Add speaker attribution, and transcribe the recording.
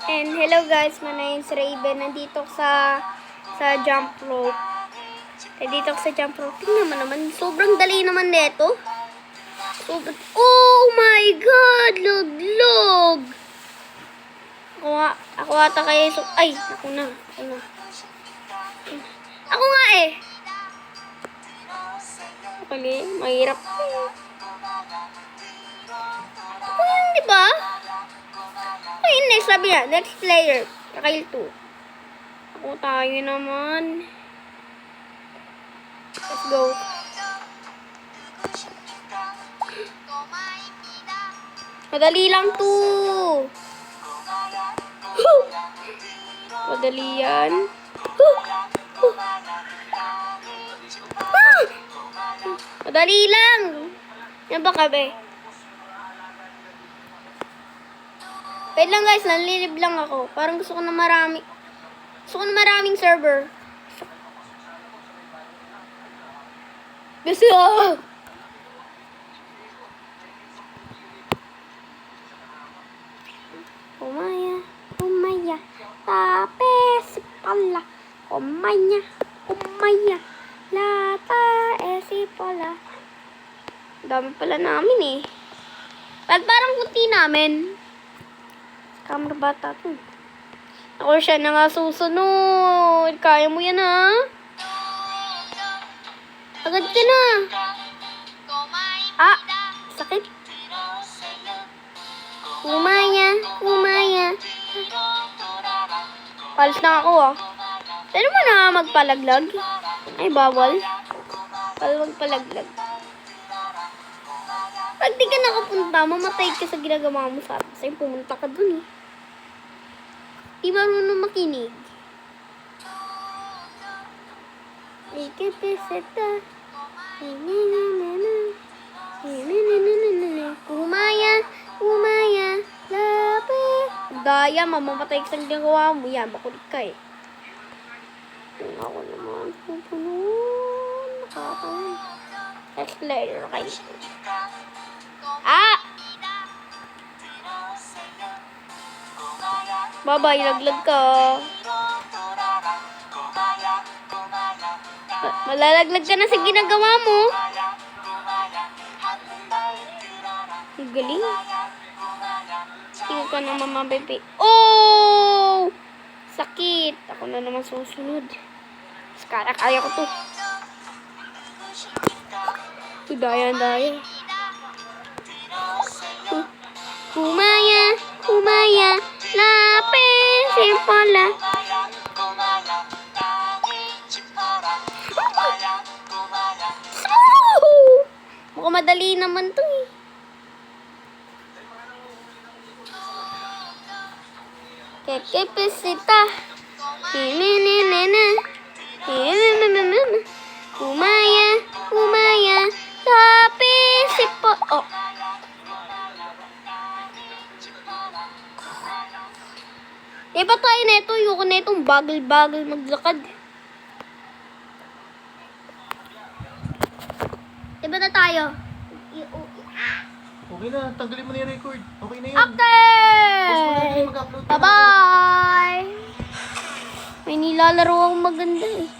Speaker 1: And hello guys, my name is Raven. Nandito ako sa jump rope. Nandito ako sa jump rope. Tingnan mo naman, sobrang dali naman nito. Oh my god, log. Ako ata kaya ay, ako na. Ako nga eh. Pali, mahirap. Ako yun, di ba? Okay, next, sabi na, next player. Kakail 2. Ako tayo naman. Let's go. Madali lang to. Madali yan. Madali lang. Yan ba kabe? Wait lang guys, nalilib lang ako. Parang gusto ko na maraming server. Gusto ko! Kumaya, tapes pala. Kumaya, lata esi pala. Dami pala namin eh. Parang kunti namin. Camera bata to. Ako siya na nga susunod. Kaya mo yan ha? Agad ka na. Ah, sakit. Kumaya. Palis na ako ah. Pwede mo na magpalaglag? Ay, bawal. Bawal magpalaglag. Pag di ka nakapunta, mamatay ka sa ginagawa mo sa atin. Sa'yo, pumunta ka dun eh. Di marunong makinig. Ikipeseta. Kumaya, lapit. Daya, mamamatay ka sa ginagawa mo. Yan, bakulit ka eh. Ako naman, pupunod. Nakakain. Let's play, okay. Ah! Babay, laglag ka. Malalaglag ka na sa ginagawa mo. Ang galing. Tingnan ka naman mabibi. Oh! Sakit. Ako na naman susunod. Kaya ko to. Daya. Kumaya, lapis, simpola. Mukhang madali naman to eh. Kekepesita. Kumaya, lapis, simpola. Oh. Iba tayo na ito. Ayoko na itong bagal-bagal maglakad. Iba na tayo.
Speaker 2: Okay na, tanggalin mo na yung record. Okay na yun.
Speaker 1: Okay! Bye-bye! May nilalaro akong maganda eh.